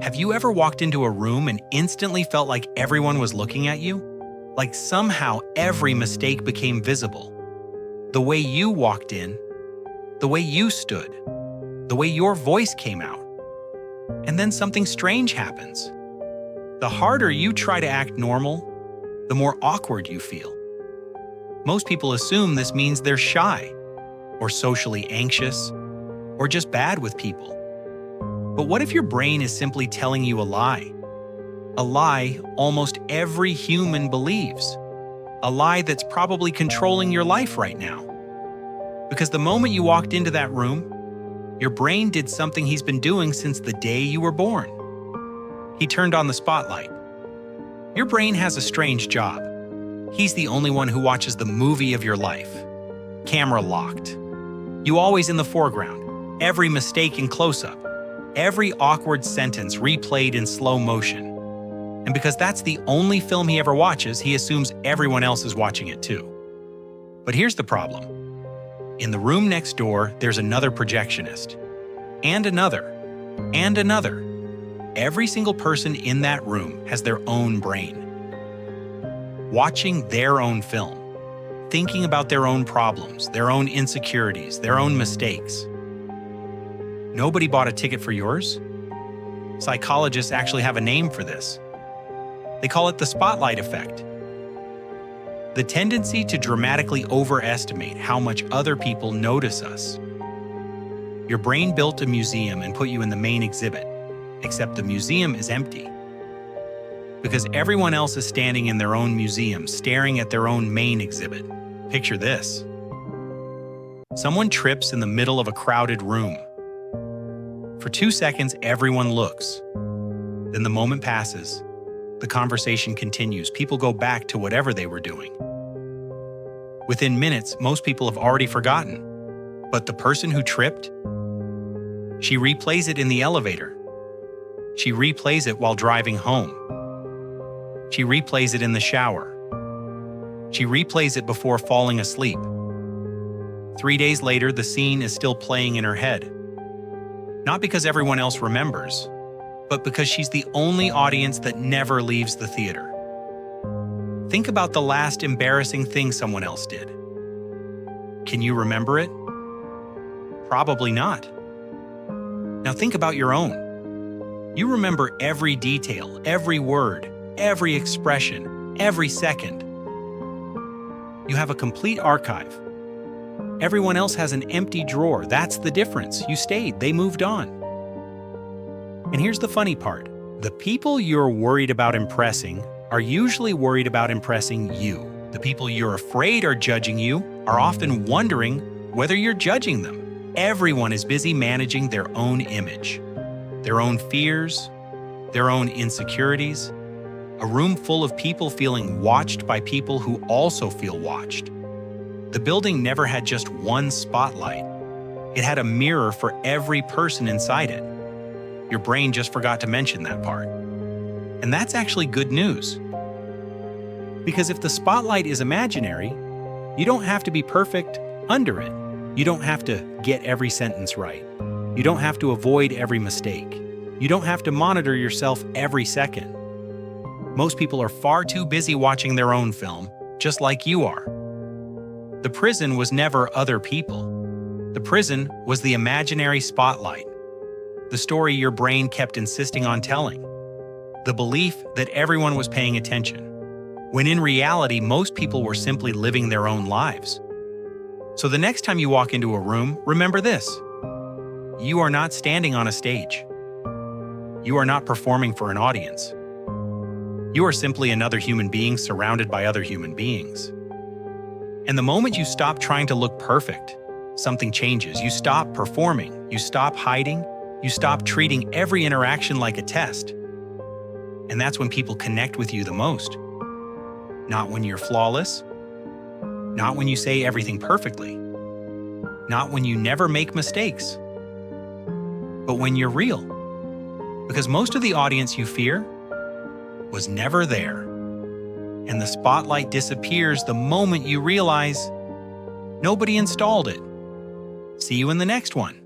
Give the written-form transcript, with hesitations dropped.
Have you ever walked into a room and instantly felt like everyone was looking at you? Like somehow every mistake became visible. The way you walked in, the way you stood, the way your voice came out. And then something strange happens. The harder you try to act normal, the more awkward you feel. Most people assume this means they're shy, or socially anxious, or just bad with people. But what if your brain is simply telling you a lie? A lie almost every human believes. A lie that's probably controlling your life right now. Because the moment you walked into that room, your brain did something he's been doing since the day you were born. He turned on the spotlight. Your brain has a strange job. He's the only one who watches the movie of your life. Camera locked. You always in the foreground. Every mistake in close-up. Every awkward sentence replayed in slow motion. And because that's the only film he ever watches, he assumes everyone else is watching it too. But here's the problem. In the room next door, there's another projectionist. And another. And another. Every single person in that room has their own brain. Watching their own film. Thinking about their own problems, their own insecurities, their own mistakes. Nobody bought a ticket for yours? Psychologists actually have a name for this. They call it the spotlight effect. The tendency to dramatically overestimate how much other people notice us. Your brain built a museum and put you in the main exhibit, except the museum is empty. Because everyone else is standing in their own museum, staring at their own main exhibit. Picture this. Someone trips in the middle of a crowded room. For 2 seconds, everyone looks. Then the moment passes. The conversation continues. People go back to whatever they were doing. Within minutes, most people have already forgotten. But the person who tripped? She replays it in the elevator. She replays it while driving home. She replays it in the shower. She replays it before falling asleep. 3 days later, the scene is still playing in her head. Not because everyone else remembers, but because she's the only audience that never leaves the theater. Think about the last embarrassing thing someone else did. Can you remember it? Probably not. Now think about your own. You remember every detail, every word, every expression, every second. You have a complete archive. Everyone else has an empty drawer. That's the difference. You stayed. They moved on. And here's the funny part. The people you're worried about impressing are usually worried about impressing you. The people you're afraid are judging you are often wondering whether you're judging them. Everyone is busy managing their own image, their own fears, their own insecurities. A room full of people feeling watched by people who also feel watched. The building never had just one spotlight. It had a mirror for every person inside it. Your brain just forgot to mention that part. And that's actually good news. Because if the spotlight is imaginary, you don't have to be perfect under it. You don't have to get every sentence right. You don't have to avoid every mistake. You don't have to monitor yourself every second. Most people are far too busy watching their own film, just like you are. The prison was never other people. The prison was the imaginary spotlight. The story your brain kept insisting on telling. The belief that everyone was paying attention, when in reality, most people were simply living their own lives. So the next time you walk into a room, remember this. You are not standing on a stage. You are not performing for an audience. You are simply another human being surrounded by other human beings. And the moment you stop trying to look perfect, something changes. You stop performing. You stop hiding. You stop treating every interaction like a test. And that's when people connect with you the most. Not when you're flawless. Not when you say everything perfectly. Not when you never make mistakes. But when you're real. Because most of the audience you fear was never there. And the spotlight disappears the moment you realize nobody installed it. See you in the next one.